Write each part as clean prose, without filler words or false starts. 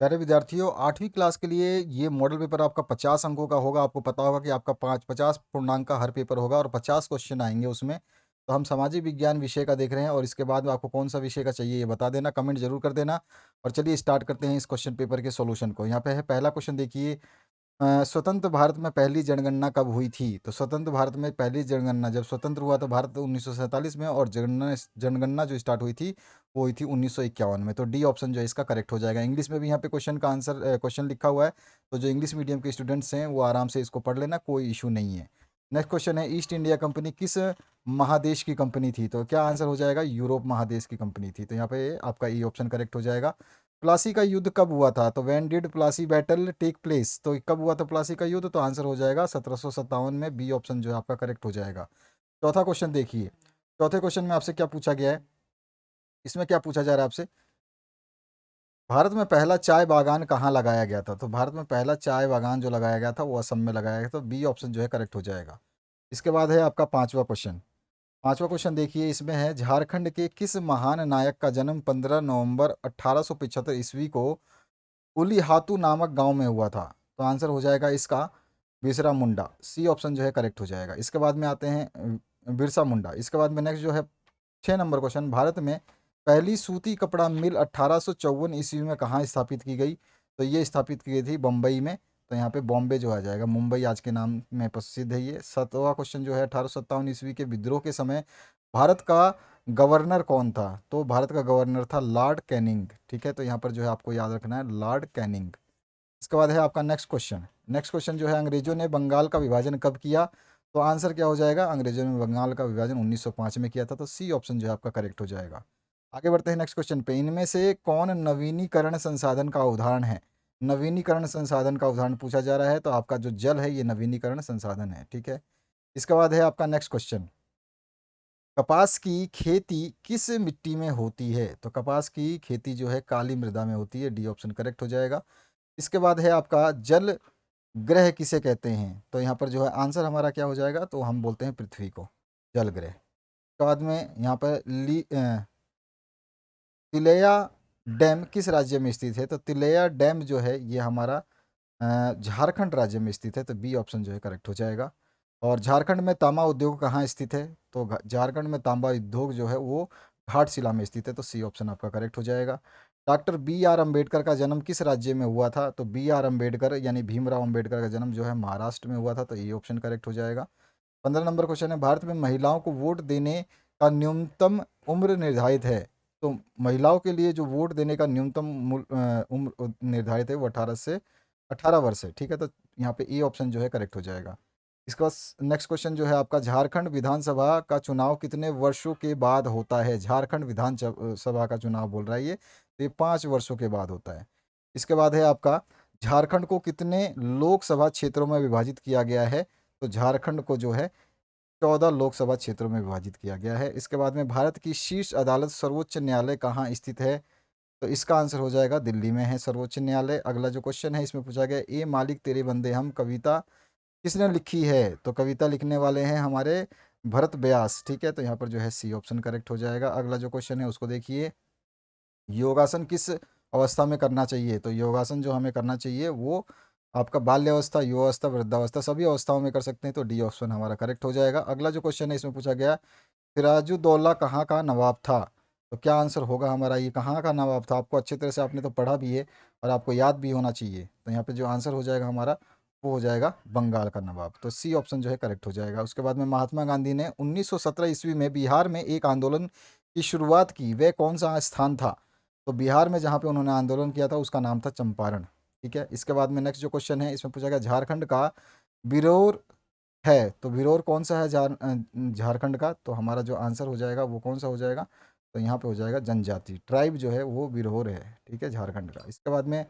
प्यारे विद्यार्थियों, 8वीं क्लास के लिए ये मॉडल पेपर आपका 50 अंकों का होगा। आपको पता होगा कि आपका 50 पूर्णांक का हर पेपर होगा और 50 क्वेश्चन आएंगे उसमें। तो हम सामाजिक विज्ञान विषय का देख रहे हैं और इसके बाद में आपको कौन सा विषय का चाहिए ये बता देना, कमेंट जरूर कर देना। और चलिए स्टार्ट करते हैं इस क्वेश्चन पेपर के सॉल्यूशन को। यहाँ पे है पहला क्वेश्चन, देखिए। स्वतंत्र भारत में पहली जनगणना कब हुई थी? तो स्वतंत्र भारत में पहली जनगणना जब स्वतंत्र हुआ तो भारत 1947 में, और जनगणना जनगणना जो स्टार्ट हुई थी वो हुई थी 1951 में। तो डी ऑप्शन जो है इसका करेक्ट हो जाएगा। इंग्लिश में भी यहाँ पे क्वेश्चन का आंसर क्वेश्चन लिखा हुआ है, तो जो इंग्लिश मीडियम के स्टूडेंट्स हैं वो आराम से इसको पढ़ लेना, कोई इशू नहीं है। नेक्स्ट क्वेश्चन है, ईस्ट इंडिया कंपनी किस महादेश की कंपनी थी? तो क्या आंसर हो जाएगा? यूरोप महादेश की कंपनी थी। तो यहाँ पे आपका ई ऑप्शन करेक्ट हो जाएगा। प्लासी का युद्ध कब हुआ था? तो when did Plassey battle take place? तो कब हुआ था प्लासी का युद्ध? तो आंसर हो जाएगा 1757 में। बी ऑप्शन जो है आपका करेक्ट हो जाएगा। चौथा क्वेश्चन देखिए। चौथे क्वेश्चन में आपसे क्या पूछा गया है? इसमें क्या पूछा जा रहा है आपसे? भारत में पहला चाय बागान कहाँ लगाया गया था? तो भारत में पहला चाय बागान जो लगाया गया था वो असम में लगाया गया था। तो बी ऑप्शन जो है करेक्ट हो जाएगा। इसके बाद है आपका पांचवा क्वेश्चन। पांचवा क्वेश्चन देखिए, इसमें है झारखंड के किस महान नायक का जन्म 15 नवंबर 1875 ईस्वी को उलिहातू नामक गांव में हुआ था? तो आंसर हो जाएगा इसका बिरसा मुंडा। सी ऑप्शन जो है करेक्ट हो जाएगा। इसके बाद में आते हैं बिरसा मुंडा। इसके बाद में नेक्स्ट जो है 6 नंबर क्वेश्चन, भारत में पहली सूती कपड़ा मिल 1854 ईस्वी में कहाँ स्थापित की गई? तो ये स्थापित की गई थी बम्बई में। तो यहाँ पे बॉम्बे जो आ जाएगा, मुंबई आज के नाम में प्रसिद्ध है ये। 7वां क्वेश्चन जो है, 1857 ईस्वी के विद्रोह के समय भारत का गवर्नर कौन था? तो भारत का गवर्नर था लॉर्ड कैनिंग। ठीक है, तो यहाँ पर जो है आपको याद रखना है लॉर्ड कैनिंग। इसके बाद है आपका नेक्स्ट क्वेश्चन। नेक्स्ट क्वेश्चन जो है, अंग्रेजों ने बंगाल का विभाजन कब किया? तो आंसर क्या हो जाएगा? अंग्रेजों ने बंगाल का विभाजन 1905 में किया था। तो सी ऑप्शन जो है आपका करेक्ट हो जाएगा। आगे बढ़ते हैं नेक्स्ट क्वेश्चन पे। इनमें से कौन नवीनीकरण संसाधन का उदाहरण है? नवीनीकरण संसाधन का उदाहरण पूछा जा रहा है, तो आपका जो जल है ये नवीनीकरण संसाधन है। ठीक है। इसके बाद है आपका नेक्स्ट क्वेश्चन, कपास की खेती किस मिट्टी में होती है? तो कपास की खेती जो है काली मृदा में होती है। डी ऑप्शन करेक्ट हो जाएगा। इसके बाद है आपका जल ग्रह किसे कहते हैं? तो यहाँ पर जो है आंसर हमारा क्या हो जाएगा? तो हम बोलते हैं पृथ्वी को जल ग्रह। उसके बाद में यहाँ पर तिलैया डैम किस राज्य में स्थित है? तो तिलैया डैम जो है ये हमारा झारखंड राज्य में स्थित है। तो बी ऑप्शन जो है करेक्ट हो जाएगा। और झारखंड में तांबा उद्योग कहाँ स्थित है? तो झारखंड में तांबा उद्योग जो है वो घाटशिला में स्थित है। तो सी ऑप्शन आपका करेक्ट हो जाएगा। डॉक्टर बी आर अम्बेडकर का जन्म किस राज्य में हुआ था? तो बी आर अम्बेडकर यानी भीमराव अम्बेडकर का जन्म जो है महाराष्ट्र में हुआ था। तो ये ऑप्शन करेक्ट हो जाएगा। 15 नंबर क्वेश्चन है, भारत में महिलाओं को वोट देने का न्यूनतम उम्र निर्धारित है? तो महिलाओं के लिए जो वोट देने का न्यूनतम उम्र निर्धारित है वो 18 वर्ष है। ठीक है, तो यहाँ पे ए ऑप्शन जो है करेक्ट हो जाएगा। इसके बाद नेक्स्ट क्वेश्चन जो है आपका, झारखंड विधानसभा का चुनाव कितने वर्षों के बाद होता है? झारखंड विधानसभा का चुनाव बोल रहा है ये, तो ये 5 वर्षों के बाद होता है। इसके बाद है आपका, झारखंड को कितने लोकसभा क्षेत्रों में विभाजित किया गया है? तो झारखंड को जो है 14 लोकसभा क्षेत्रों में विभाजित किया गया है। इसके बाद में भारत की शीर्ष अदालत सर्वोच्च न्यायालय कहाँ स्थित है? तो इसका आंसर हो जाएगा दिल्ली में है सर्वोच्च न्यायालय। अगला जो क्वेश्चन है इसमें पूछा गया, ए मालिक तेरे बंदे हम कविता किसने लिखी है? तो कविता लिखने वाले हैं हमारे भरत व्यास। ठीक है, तो यहाँ पर जो है सी ऑप्शन करेक्ट हो जाएगा। अगला जो क्वेश्चन है उसको देखिए, योगासन किस अवस्था में करना चाहिए? तो योगासन जो हमें करना चाहिए वो आपका बाल्य अवस्था, युवावस्था, वृद्धावस्था, सभी अवस्थाओं में कर सकते हैं। तो डी ऑप्शन हमारा करेक्ट हो जाएगा। अगला जो क्वेश्चन है इसमें पूछा गया, सिराजुद्दौला कहाँ का नवाब था? तो क्या आंसर होगा हमारा? ये कहाँ का नवाब था? आपको अच्छी तरह से आपने तो पढ़ा भी है और आपको याद भी होना चाहिए। तो यहाँ पे जो आंसर हो जाएगा हमारा वो हो जाएगा बंगाल का नवाब। तो सी ऑप्शन जो है करेक्ट हो जाएगा। उसके बाद में महात्मा गांधी ने 1917 ईस्वी में बिहार में एक आंदोलन की शुरुआत की, वह कौन सा स्थान था? तो बिहार में जहाँ पे उन्होंने आंदोलन किया था उसका नाम था चंपारण। ठीक है, इसके बाद में नेक्स्ट जो क्वेश्चन है इसमें पूछा गया, झारखंड का बिरोर है, तो विरोर कौन सा है झारखंड का? तो हमारा जो आंसर हो जाएगा वो कौन सा हो जाएगा? तो यहाँ पे हो जाएगा जनजाति ट्राइब जो है वो विरोर है। ठीक है, झारखंड का। इसके बाद में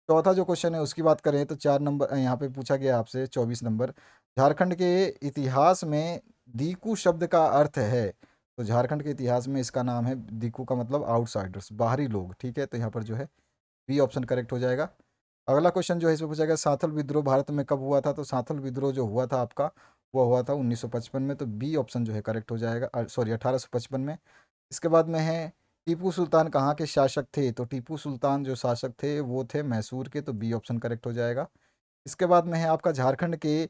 चौथा जो क्वेश्चन है उसकी बात करें तो 4 नंबर यहाँ पे पूछा गया आपसे 24 नंबर, झारखंड के इतिहास में दीकू शब्द का अर्थ है? तो झारखंड के इतिहास में इसका नाम है दीकू, का मतलब आउटसाइडर्स, बाहरी लोग। ठीक है, तो यहाँ पर जो है बी ऑप्शन करेक्ट हो जाएगा। अगला क्वेश्चन जो है इसमें पूछा गया, साथल विद्रोह भारत में कब हुआ था? तो साथल विद्रोह जो हुआ था आपका वो हुआ था 1955 में। तो बी ऑप्शन जो है करेक्ट हो जाएगा, सॉरी 1855 में। इसके बाद में है टीपू सुल्तान कहाँ के शासक थे? तो टीपू सुल्तान जो शासक थे वो थे मैसूर के, तो बी ऑप्शन करेक्ट हो जाएगा। इसके बाद में है आपका झारखंड के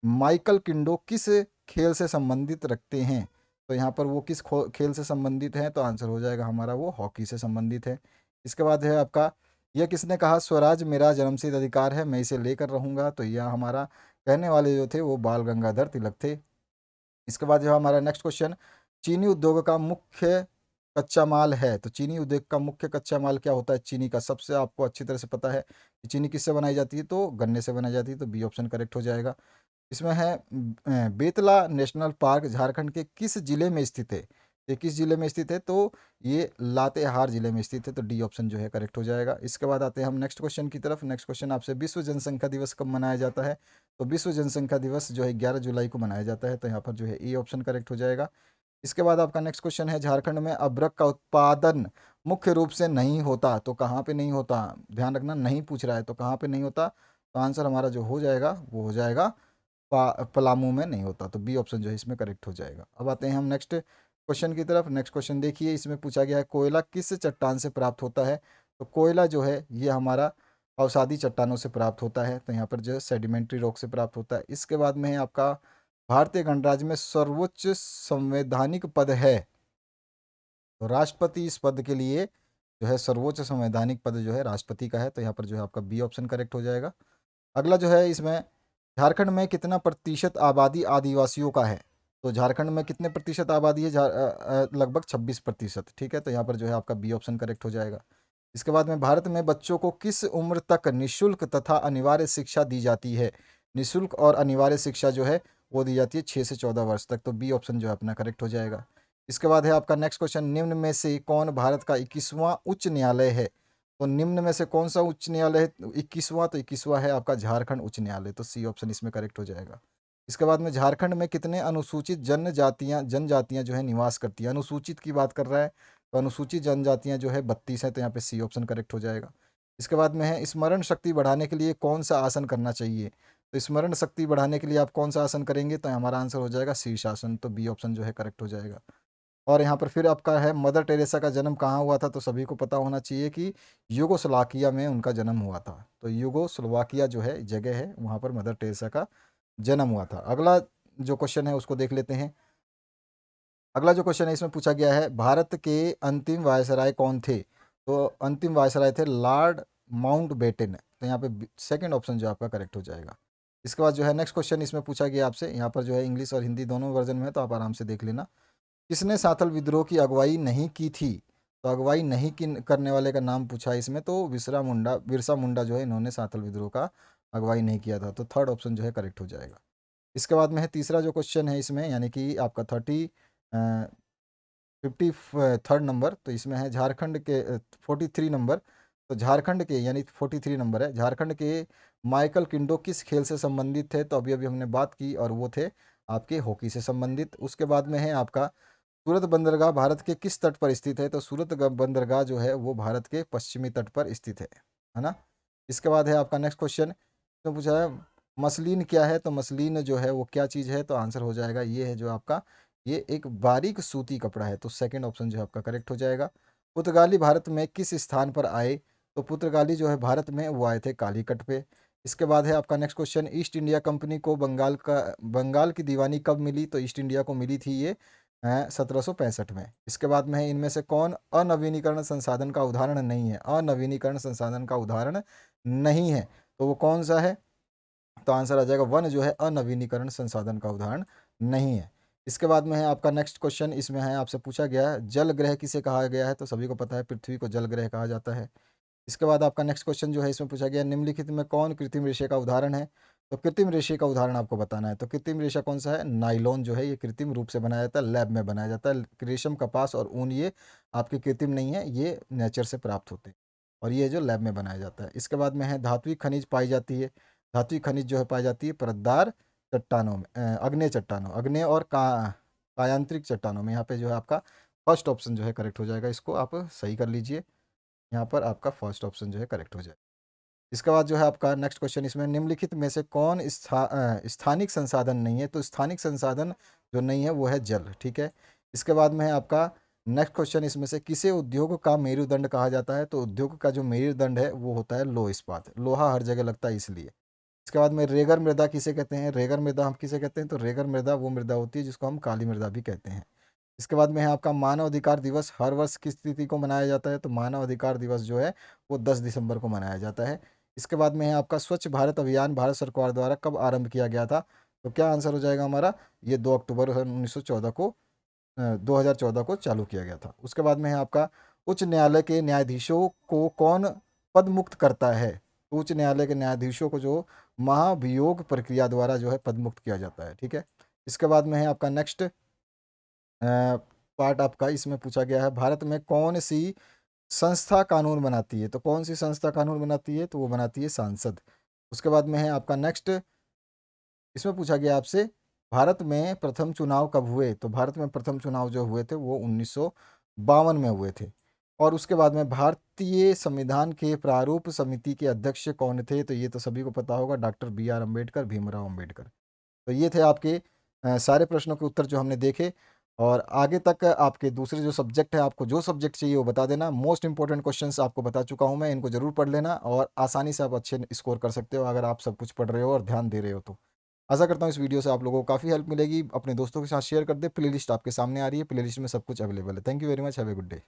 माइकल किंडो किस खेल से संबंधित रखते हैं? तो यहाँ पर वो किस खेल से संबंधित हैं? तो आंसर हो जाएगा हमारा वो हॉकी से संबंधित है। इसके बाद है आपका, यह किसने कहा स्वराज मेरा जन्मसिद्ध अधिकार है, मैं इसे लेकर रहूंगा? तो यह हमारा कहने वाले जो थे वो बाल गंगाधर तिलक थे। इसके बाद जो हमारा नेक्स्ट क्वेश्चन, चीनी उद्योग का मुख्य कच्चा माल है, तो चीनी उद्योग का मुख्य कच्चा माल क्या होता है? चीनी का सबसे आपको अच्छी तरह से पता है कि चीनी किससे बनाई जाती है, तो गन्ने से बनाई जाती है, तो बी ऑप्शन करेक्ट हो जाएगा। इसमें है बेतला नेशनल पार्क झारखंड के किस जिले में स्थित है? ये किस जिले में स्थित है? तो ये लातेहार जिले में स्थित है, तो डी ऑप्शन जो है करेक्ट हो जाएगा। इसके बाद आते हैं हम नेक्स्ट क्वेश्चन की तरफ। नेक्स्ट क्वेश्चन आपसे, विश्व जनसंख्या दिवस कब मनाया जाता है? तो विश्व जनसंख्या दिवस जो है 11 जुलाई को मनाया जाता है, तो यहाँ पर जो है ए ऑप्शन करेक्ट हो जाएगा। इसके बाद आपका नेक्स्ट क्वेश्चन है, झारखंड में अभ्रक का उत्पादन मुख्य रूप से नहीं होता, तो कहाँ पे नहीं होता? ध्यान रखना, नहीं पूछ रहा है तो कहाँ पे नहीं होता? तो आंसर हमारा जो हो जाएगा वो हो जाएगा पलामू में नहीं होता, तो बी ऑप्शन जो है इसमें करेक्ट हो जाएगा। अब आते हैं हम नेक्स्ट क्वेश्चन की तरफ। नेक्स्ट क्वेश्चन देखिए, इसमें पूछा गया है कोयला किस चट्टान से प्राप्त होता है? तो कोयला जो है ये हमारा अवसादी चट्टानों से प्राप्त होता है, तो यहाँ पर जो है सेडिमेंट्री रॉक से प्राप्त होता है। इसके बाद में है आपका, भारतीय गणराज्य में सर्वोच्च संवैधानिक पद है, तो राष्ट्रपति इस पद के लिए जो है सर्वोच्च संवैधानिक पद जो है राष्ट्रपति का है, तो यहाँ पर जो है आपका बी ऑप्शन करेक्ट हो जाएगा। अगला जो है इसमें, झारखंड में कितना प्रतिशत आबादी आदिवासियों का है? तो झारखंड में कितने प्रतिशत आबादी है? लगभग 26%, ठीक है, तो यहाँ पर जो है आपका बी ऑप्शन करेक्ट हो जाएगा। इसके बाद में, भारत में बच्चों को किस उम्र तक निशुल्क तथा अनिवार्य शिक्षा दी जाती है? निशुल्क और अनिवार्य शिक्षा जो है वो दी जाती है 6 से 14 वर्ष तक, तो बी ऑप्शन जो है अपना करेक्ट हो जाएगा। इसके बाद है आपका नेक्स्ट क्वेश्चन, निम्न में से कौन भारत का 21वां उच्च न्यायालय है? तो निम्न में से कौन सा उच्च न्यायालय है 21वां? तो 21वां है आपका झारखंड उच्च न्यायालय, तो सी ऑप्शन इसमें करेक्ट हो जाएगा। इसके बाद में, झारखंड में कितने अनुसूचित जनजातियां जनजातियां जो है निवास करती हैं? अनुसूचित की बात कर रहा है, तो अनुसूचित जनजातियां जो है 32 है, तो यहाँ पे सी ऑप्शन करेक्ट हो जाएगा। इसके बाद में है, स्मरण शक्ति बढ़ाने के लिए कौन सा आसन करना चाहिए? तो स्मरण शक्ति बढ़ाने के लिए आप कौन सा आसन करेंगे? तो हमारा आंसर हो जाएगा शीर्षासन, तो बी ऑप्शन जो है करेक्ट हो जाएगा। और यहाँ पर फिर आपका है, मदर टेरेसा का जन्म कहाँ हुआ था? तो सभी को पता होना चाहिए कि यूगोस्लाविया में उनका जन्म हुआ था, तो यूगोस्लोवाकिया जो है जगह है, वहाँ पर मदर टेरेसा का जन्म हुआ था। अगला जो क्वेश्चन है उसको देख लेते हैं। अगला जो क्वेश्चन है इसमें पूछा गया है, भारत के अंतिम वायसराय कौन थे? तो अंतिम वायसराय थे लॉर्ड माउंटबेटन, तो यहाँ पे सेकंड ऑप्शन जो आपका करेक्ट हो जाएगा। इसके बाद जो है नेक्स्ट क्वेश्चन इसमें पूछा गया आपसे, यहाँ पर जो है इंग्लिश और हिंदी दोनों वर्जन में है, तो आप आराम से देख लेना। किसने साथल विद्रोह की अगुवाई नहीं की थी? तो अगुवाई नहीं की करने वाले का नाम पूछा है इसमें, तो बिरसा मुंडा जो है इन्होंने साथल विद्रोह का अगुवाई नहीं किया था, तो थर्ड ऑप्शन जो है करेक्ट हो जाएगा। इसके बाद में है तीसरा जो क्वेश्चन है इसमें, यानी कि आपका 53rd नंबर, तो इसमें है झारखंड के 43 नंबर, तो झारखंड के यानी 43 नंबर है, झारखंड के माइकल किंडो किस खेल से संबंधित थे? तो अभी अभी हमने बात की और वो थे आपके हॉकी से संबंधित। उसके बाद में है आपका, सूरत बंदरगाह भारत के किस तट पर स्थित है? तो सूरत बंदरगाह जो है वो भारत के पश्चिमी तट पर स्थित है ना। इसके बाद है आपका नेक्स्ट क्वेश्चन, तो पूछा है मसलिन क्या है? तो मसलिन जो है वो क्या चीज़ है? तो आंसर हो जाएगा ये है जो आपका, ये एक बारीक सूती कपड़ा है, तो सेकंड ऑप्शन जो है आपका करेक्ट हो जाएगा। पुर्तगाली भारत में किस स्थान पर आए? तो पुर्तगाली जो है भारत में वो आए थे कालीकट पे। इसके बाद है आपका next question, east India company को बंगाल की दीवानी कब मिली? तो ईस्ट इंडिया को मिली थी ये 1765 में। इसके बाद में है, इनमें से कौन अनवीनीकरण संसाधन का उदाहरण नहीं है? अनवीनीकरण संसाधन का उदाहरण नहीं है, तो वो कौन सा है? तो आंसर आ जाएगा वन जो है अनवीनीकरण संसाधन का उदाहरण नहीं है। इसके बाद में है आपका नेक्स्ट क्वेश्चन, इसमें है आपसे पूछा गया है जल ग्रह किसे कहा गया है? तो सभी को पता है पृथ्वी को जल ग्रह कहा जाता है। इसके बाद आपका नेक्स्ट क्वेश्चन जो है इसमें पूछा गया, निम्नलिखित में कौन कृत्रिम रेशे का उदाहरण है? तो कृत्रिम रेशे का उदाहरण आपको बताना है, तो कृत्रिम रेशा कौन सा है? नाइलॉन जो है ये कृत्रिम रूप से बनाया जाता है, लैब में बनाया जाता है। रेशम, कपास और ऊन ये आपके कृत्रिम नहीं है, ये नेचर से प्राप्त होते हैं, और ये जो लैब में बनाया जाता है। इसके बाद में है धात्विक खनिज पाई जाती है, धात्विक खनिज जो है पाई जाती है परतदार चट्टानों में, अग्नेय चट्टानों, अग्नेय और कायांतरिक चट्टानों में। यहाँ पे जो है आपका फर्स्ट ऑप्शन जो है करेक्ट हो जाएगा, इसको आप सही कर लीजिए, यहाँ पर आपका फर्स्ट ऑप्शन जो है करेक्ट हो जाए। इसके बाद जो है आपका नेक्स्ट क्वेश्चन, इसमें निम्नलिखित में से कौन स्थानिक संसाधन नहीं है? तो स्थानिक संसाधन जो नहीं है वो है जल, ठीक है। इसके बाद में है आपका नेक्स्ट क्वेश्चन इसमें से किसे उद्योग का मेरुदंड कहा जाता है? तो उद्योग का जो मेरुदंड है वो होता है लौह इस्पात। लोहा हर जगह लगता है इसलिए। इसके बाद में रेगर मृदा किसे कहते हैं? रेगर मृदा हम किसे कहते हैं? तो रेगर मृदा वो मृदा होती है जिसको हम काली मृदा भी कहते हैं। इसके बाद में है आपका मानव अधिकार दिवस हर वर्ष किस तिथि को मनाया जाता है? तो मानव अधिकार दिवस जो है वो 10 दिसंबर को मनाया जाता है। इसके बाद में है आपका स्वच्छ भारत अभियान भारत सरकार द्वारा कब आरंभ किया गया था? तो क्या आंसर हो जाएगा हमारा? ये 2 अक्टूबर 1914 को 2014 को चालू किया गया था। उसके बाद में है आपका उच्च न्यायालय के न्यायाधीशों को कौन पद मुक्त करता है? तो उच्च न्यायालय के न्यायाधीशों को जो महाभियोग प्रक्रिया द्वारा जो है पद मुक्त किया जाता है। ठीक है। इसके बाद में है आपका नेक्स्ट पार्ट आपका इसमें पूछा गया है भारत में कौन सी संस्था कानून बनाती है? तो कौन सी संस्था कानून बनाती है? तो वो बनाती है सांसद। उसके बाद में है आपका नेक्स्ट इसमें पूछा गया आपसे भारत में प्रथम चुनाव कब हुए? तो भारत में प्रथम चुनाव जो हुए थे वो 1952 में हुए थे। और उसके बाद में भारतीय संविधान के प्रारूप समिति के अध्यक्ष कौन थे? तो ये तो सभी को पता होगा, doctor B R Ambedkar, Bhimrao Ambedkar. तो ये थे आपके सारे प्रश्नों के उत्तर जो हमने देखे। और आगे तक आपके दूसरे जो सब्जेक्ट है, आपको जो सब्जेक्ट चाहिए वो बता देना। मोस्ट इंपॉर्टेंट क्वेश्चंस आपको बता चुका हूँ मैं, इनको जरूर पढ़ लेना और आसानी से आप अच्छे स्कोर कर सकते हो अगर आप सब कुछ पढ़ रहे हो और ध्यान दे रहे हो तो। आशा करता हूँ इस वीडियो से आप लोगों को काफ़ी हेल्प मिलेगी। अपने दोस्तों के साथ शेयर कर दे। प्लेलिस्ट आपके सामने आ रही है, प्लेलिस्ट में सब कुछ अवेलेबल है। Thank you very much, have a good day.